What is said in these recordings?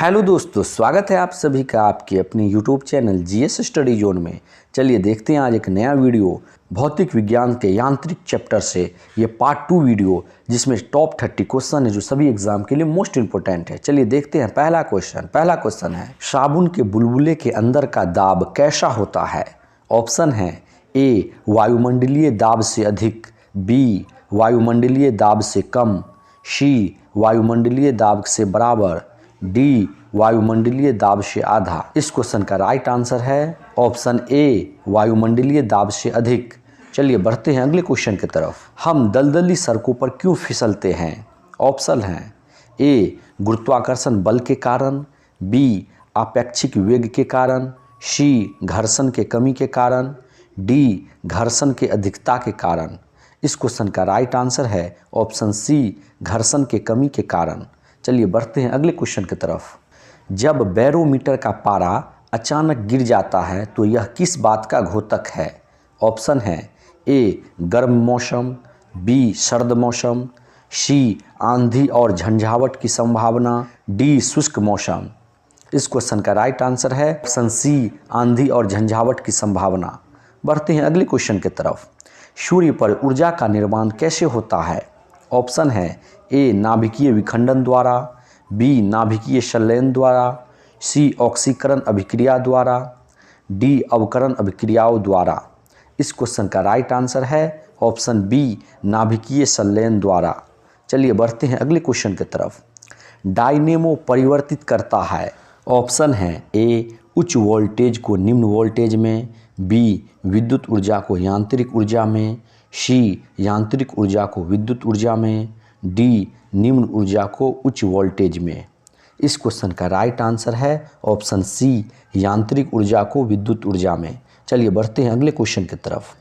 Hello दोस्तों, स्वागत है आप सभी का आपके अपने YouTube channel GS study zone में। चलिए देखते हैं आज एक नया वीडियो भौतिक विज्ञान के यांत्रिक चैप्टर से। ये पार्ट 2 वीडियो जिसमें टॉप 30 क्वेश्चन है जो सभी एग्जाम के लिए मोस्ट इंपोर्टेंट है। चलिए देखते हैं पहला क्वेश्चन है साबुन के बुलबुले के अंदर का दाब कैसा होता है। ऑप्शन है ए वायुमंडलीय दाब से अधिक, बी वायुमंडलीय दाब से कम, सी वायुमंडलीय दाब से बराबर, डी वायुमंडलीय दाब से आधा। इस क्वेश्चन का राइट आंसर है ऑप्शन ए वायुमंडलीय दाब से अधिक। चलिए बढ़ते हैं अगले क्वेश्चन की तरफ। हम दलदली सड़कों पर क्यों फिसलते हैं। ऑप्शन हैं ए गुरुत्वाकर्षण बल के कारण, बी आपेक्षिक वेग के कारण, सी घर्षण के कमी के कारण, डी घर्षण के अधिकता के कारण। इस क्वेश्चन का राइट आंसर है ऑप्शन सी घर्षण के कमी के कारण। चलिए बढ़ते हैं अगले क्वेश्चन की तरफ। जब बैरोमीटर का पारा अचानक गिर जाता है तो यह किस बात का घोतक है। ऑप्शन है ए गर्म मौसम, बी सर्द मौसम, सी आंधी और झंझावट की संभावना, डी शुष्क मौसम। इस क्वेश्चन का राइट आंसर है ऑप्शन सी आंधी और झंझावट की संभावना। बढ़ते हैं अगले क्वेश्चन की तरफ। सूर्य पर ऊर्जा का निर्माण कैसे होता है। ऑप्शन है ए नाभिकीय विखंडन द्वारा, बी नाभिकीय संलयन द्वारा, सी ऑक्सीकरण अभिक्रिया द्वारा, डी अवकरण अभिक्रियाओं द्वारा। इस क्वेश्चन का राइट आंसर है ऑप्शन बी नाभिकीय संलयन द्वारा। चलिए बढ़ते हैं अगले क्वेश्चन की तरफ। डायनेमो परिवर्तित करता है। ऑप्शन है ए उच्च वोल्टेज को निम्न वोल्टेज में, बी विद्युत ऊर्जा को यांत्रिक ऊर्जा में, सी यांत्रिक ऊर्जा को विद्युत ऊर्जा में, डी निम्न ऊर्जा को उच्च वोल्टेज में। इस क्वेश्चन का राइट आंसर है ऑप्शन सी यांत्रिक ऊर्जा को विद्युत ऊर्जा में। चलिए बढ़ते हैं अगले क्वेश्चन की तरफ।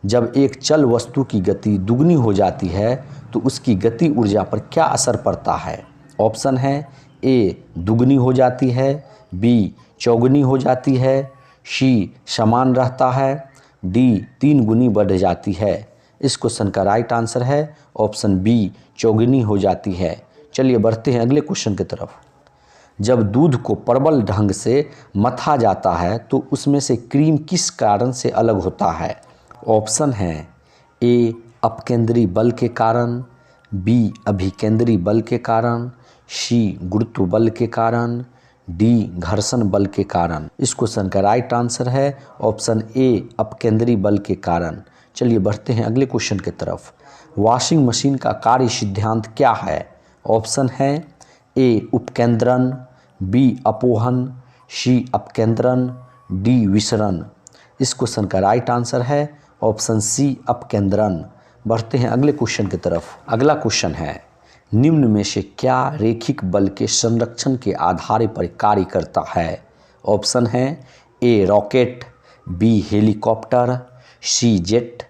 जब एक चल वस्तु की गति दुगनी हो जाती है तो उसकी गति ऊर्जा पर क्या असर पड़ता है। ऑप्शन है ए दुगनी हो जाती है, बी चौगुनी हो जाती है, सी समान रहता है, डी 3 गुनी बढ़ जाती है। इस क्वेश्चन का राइट आंसर है ऑप्शन बी चौगुनी हो जाती है। चलिए बढ़ते हैं अगले क्वेश्चन की तरफ। जब दूध को प्रबल ढंग से मथा जाता है तो उसमें से क्रीम किस कारण से अलग होता है। ऑप्शन है ए अपकेंद्री बल के कारण, बी अभिकेंद्री बल के कारण, सी गुरुत्व बल के कारण, डी घर्षण बल के कारण। इस क्वेश्चन का राइट आंसर है ऑप्शन ए अपकेंद्री बल के कारण। चलिए बढ़ते हैं अगले क्वेश्चन की तरफ। वॉशिंग मशीन का कार्य सिद्धांत क्या है। ऑप्शन है ए उपकेंद्रण, बी अपोहन, सी अपकेंद्रण, डी विसरण। इस क्वेश्चन का राइट आंसर है ऑप्शन सी अपकेंद्रण। बढ़ते हैं अगले क्वेश्चन की तरफ। अगला क्वेश्चन है निम्न में से क्या रैखिक बल के संरक्षण के आधार पर कार्य करता है। ऑप्शन है ए रॉकेट, बी हेलीकॉप्टर, सी जेट,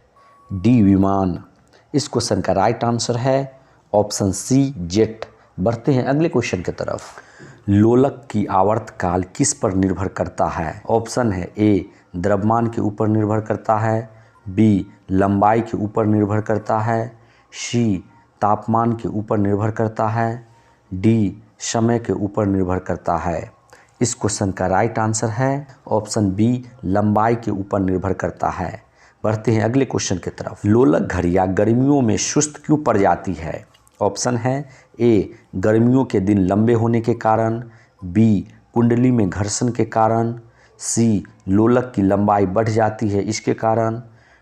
डी विमान। इस क्वेश्चन का राइट आंसर है ऑप्शन सी जेट। बढ़ते हैं अगले क्वेश्चन की तरफ। लोलक की आवर्तकाल किस पर निर्भर करता है। ऑप्शन है ए द्रव्यमान के ऊपर निर्भर करता है, बी लंबाई के ऊपर निर्भर करता है, सी तापमान के ऊपर निर्भर करता है, डी समय के ऊपर निर्भर करता है। इस क्वेश्चन का राइट आंसर है ऑप्शन बी लंबाई के ऊपर निर्भर करता है। बढ़ते हैं अगले क्वेश्चन की तरफ। लोलक घड़ियाँ गर्मियों में सुस्त क्यों पड़ जाती है। ऑप्शन है ए गर्मियों के दिन लंबे होने के कारण, बी कुंडली में घर्षण के कारण, सी लोलक की लंबाई बढ़ जाती है इसके कारण,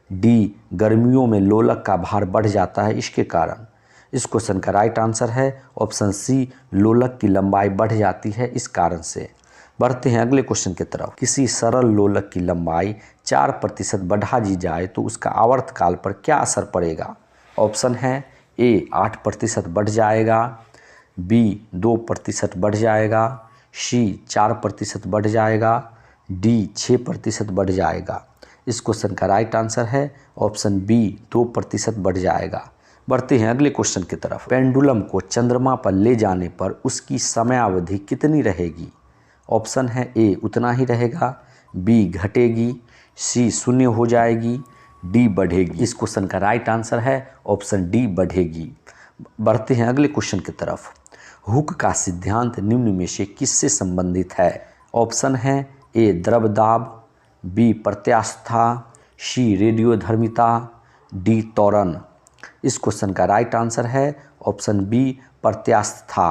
डी गर्मियों में लोलक का भार बढ़ जाता है इसके कारण। इस क्वेश्चन का राइट आंसर है ऑप्शन सी लोलक की लंबाई बढ़ जाती है इस कारण से। बढ़ते हैं अगले क्वेश्चन की तरफ। किसी सरल लोलक की लंबाई 4% बढ़ा दी जाए तो उसका आवर्तकाल पर क्या असर पड़ेगा। ऑप्शन है ए 8% बढ़ जाएगा, बी 2% बढ़ जाएगा, सी 4% बढ़ जाएगा, डी 6% बढ़ जाएगा। इस क्वेश्चन का राइट आंसर है ऑप्शन बी 2% बढ़ जाएगा। बढ़ते हैं अगले क्वेश्चन की तरफ। पेंडुलम को चंद्रमा पर ले जाने पर उसकी समयावधि कितनी रहेगी। ऑप्शन है ए उतना ही रहेगा, बी घटेगी, सी शून्य हो जाएगी, डी बढ़ेगी। इस क्वेश्चन का राइट आंसर है ऑप्शन डी बढ़ेगी। बढ़ते हैं अगले क्वेश्चन की तरफ। हुक का सिद्धांत निम्न में से किससे संबंधित है? ऑप्शन है ए द्रव दाब, बी प्रत्यास्था, सी रेडियोधर्मिता, डी त्वरण। इस क्वेश्चन का राइट आंसर है ऑप्शन बी प्रत्यास्था।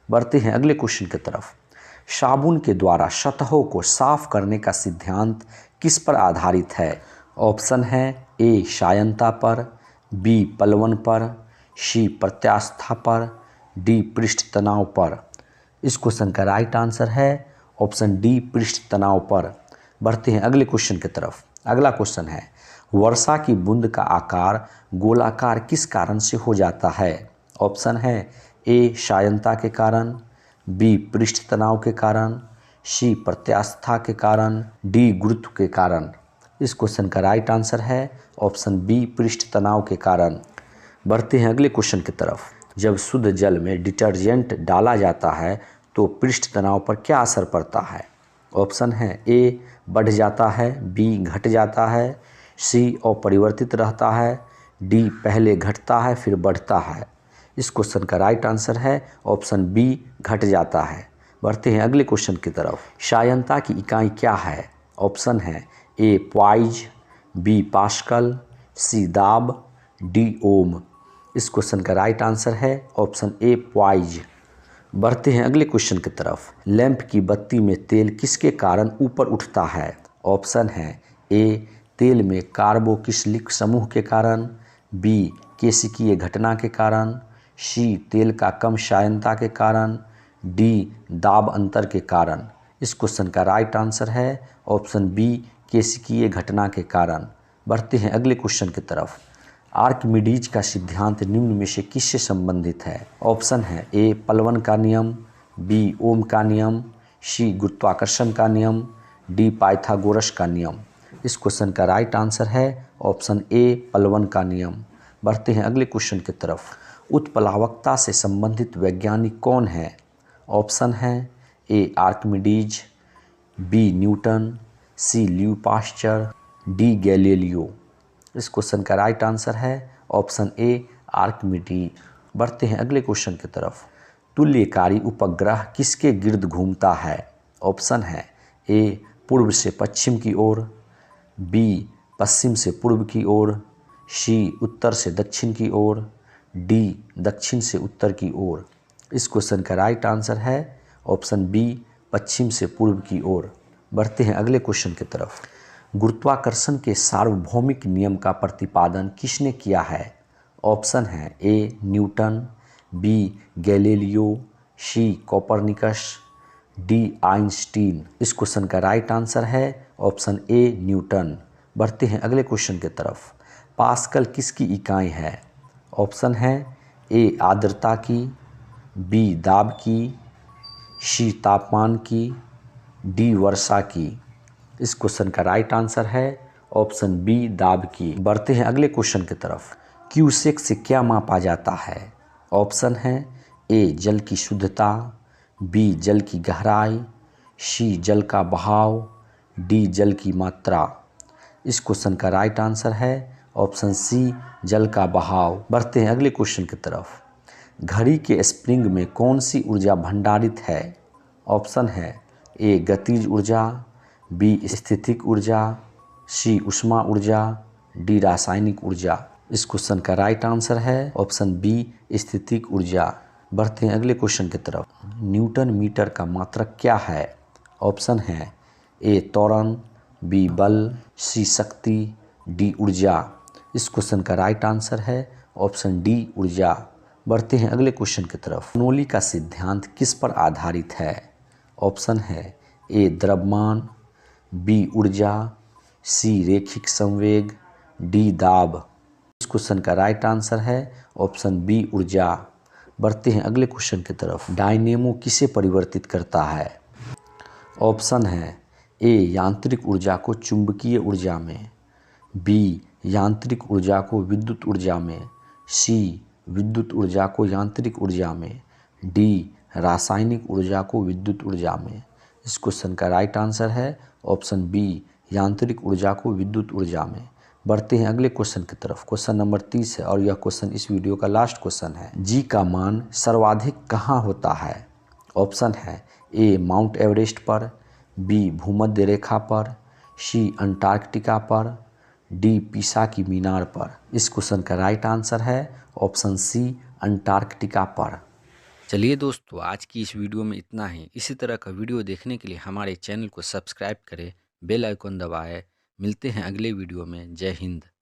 बढ़ते हैं अगले क्वेश्चन की तरफ। साबुन के द्वारा सतहों को साफ करने का सिद्धांत किस पर आधारित है? ऑप्शन है ए सायनता पर, बी पलवन पर, सी प्रत्यास्था पर, डी पृष्ठ तनाव पर। इस क्वेश्चन का राइट आंसर है ऑप्शन डी पृष्ठ तनाव पर। बढ़ते हैं अगले क्वेश्चन की तरफ। अगला क्वेश्चन है वर्षा की बूंद का आकार गोलाकार किस कारण से हो जाता है? ऑप्शन है ए सायनता के कारण, बी पृष्ठ तनाव के कारण, सी प्रत्यास्था के कारण, डी गुरुत्व के कारण। इस क्वेश्चन का राइट आंसर है ऑप्शन बी पृष्ठ तनाव के कारण। बढ़ते हैं अगले क्वेश्चन की तरफ। जब शुद्ध जल में डिटर्जेंट डाला जाता है तो पृष्ठ तनाव पर क्या असर पड़ता है? ऑप्शन है ए बढ़ जाता है, बी घट जाता है, सी अपरिवर्तित रहता है, डी पहले घटता है फिर बढ़ता है। इस क्वेश्चन का राइट आंसर है ऑप्शन बी घट जाता है। बढ़ते हैं अगले क्वेश्चन की तरफ। सायनता की इकाई क्या है? ऑप्शन है ए प्वाइज, बी पास्कल, सी दाब, डी ओम। इस क्वेश्चन का राइट आंसर है ऑप्शन ए प्वाइज। बढ़ते हैं अगले क्वेश्चन की तरफ। लैंप की बत्ती में तेल किसके कारण ऊपर उठता है? ऑप्शन है ए तेल में कार्बोक्सिलिक समूह के कारण, बी केशिकीय घटना के कारण, सी तेल का कम सायनता के कारण, डी दाब अंतर के कारण। इस क्वेश्चन का राइट आंसर है ऑप्शन बी केशिकीय घटना के कारण। बढ़ते हैं अगले क्वेश्चन की तरफ। आर्किमिडीज का सिद्धांत निम्न में से किससे संबंधित है? ऑप्शन है ए पलवन का नियम, बी ओम का नियम, सी गुरुत्वाकर्षण का नियम, डी पाइथागोरस का नियम। इस क्वेश्चन का राइट आंसर है ऑप्शन ए पलवन का नियम। बढ़ते हैं अगले क्वेश्चन की तरफ। उत्प्लावकता से संबंधित वैज्ञानिक कौन है? ऑप्शन है ए आर्किमिडीज, बी न्यूटन, सी ल्यू पास्चर, डी गैलीलियो। इस क्वेश्चन का राइट आंसर है ऑप्शन ए आर्किमिडीज। बढ़ते हैं अगले क्वेश्चन की तरफ। तुल्यकारी उपग्रह किसके गिर्द घूमता है? ऑप्शन है ए पूर्व से पश्चिम की ओर, बी पश्चिम से पूर्व की ओर, सी उत्तर से दक्षिण की ओर, डी दक्षिण से उत्तर की ओर। इस क्वेश्चन का राइट आंसर है ऑप्शन बी पश्चिम से पूर्व की ओर। बढ़ते हैं अगले क्वेश्चन की तरफ। गुरुत्वाकर्षण के सार्वभौमिक नियम का प्रतिपादन किसने किया है? ऑप्शन है A Newton, B Galileo, C Copernicus, D Einstein. इस क्वेश्चन का राइट आंसर है ऑप्शन ए न्यूटन। बढ़ते हैं अगले क्वेश्चन की तरफ। पास्कल किसकी इकाई है? ऑप्शन है ए आर्द्रता की, बी दाब की, सी तापमान की, डी वर्षा की। इस क्वेश्चन का राइट आंसर है ऑप्शन बी दाब की। बढ़ते हैं अगले क्वेश्चन की तरफ। क्यूसेक से क्या मापा जाता है? ऑप्शन है ए जल की शुद्धता, बी जल की गहराई, सी जल का बहाव, डी जल की मात्रा। इस क्वेश्चन का राइट आंसर है ऑप्शन सी जल का बहाव। बढ़ते हैं अगले क्वेश्चन की तरफ। घड़ी के स्प्रिंग में कौन सी ऊर्जा भंडारित है? ऑप्शन है ए गतिज ऊर्जा, बी स्थितिक ऊर्जा, सी ऊष्मा ऊर्जा, डी रासायनिक ऊर्जा। इस क्वेश्चन का राइट आंसर है ऑप्शन बी स्थितिक ऊर्जा। बढ़ते हैं अगले क्वेश्चन की तरफ। न्यूटन मीटर का मात्रक क्या है? ऑप्शन है ए त्वरण, बी बल, सी शक्ति, डी ऊर्जा। इस क्वेश्चन का राइट आंसर है ऑप्शन डी ऊर्जा। बढ़ते हैं अगले क्वेश्चन की तरफ। बर्नौली का सिद्धांत किस पर आधारित है? ऑप्शन है ए द्रव्यमान, बी ऊर्जा, सी रैखिक संवेग, डी दाब। इस क्वेश्चन का राइट आंसर है ऑप्शन बी ऊर्जा। बढ़ते हैं अगले क्वेश्चन की तरफ। डायनेमो किसे परिवर्तित करता है? ऑप्शन है ए यांत्रिक ऊर्जा को चुंबकीय ऊर्जा में, बी यांत्रिक ऊर्जा को विद्युत ऊर्जा में, सी विद्युत ऊर्जा को यांत्रिक ऊर्जा में, डी रासायनिक ऊर्जा को विद्युत ऊर्जा में। इस क्वेश्चन का राइट आंसर है ऑप्शन बी यांत्रिक ऊर्जा को विद्युत ऊर्जा में। बढ़ते हैं अगले क्वेश्चन की तरफ। क्वेश्चन नंबर 30 है और यह क्वेश्चन इस वीडियो का लास्ट क्वेश्चन है। जी का मान सर्वाधिक कहाँ होता है? ऑप्शन है ए माउंट एवरेस्ट पर, बी भूमध्य रेखा पर, सी अंटार्कटिका पर, डी पीसा की मीनार पर। इस क्वेश्चन का राइट आंसर है ऑप्शन सी अंटार्कटिका पर। चलिए दोस्तों, आज की इस वीडियो में इतना ही। इसी तरह का वीडियो देखने के लिए हमारे चैनल को सब्सक्राइब करें, बेल आइकन दबाएं। मिलते हैं अगले वीडियो में। जय हिंद।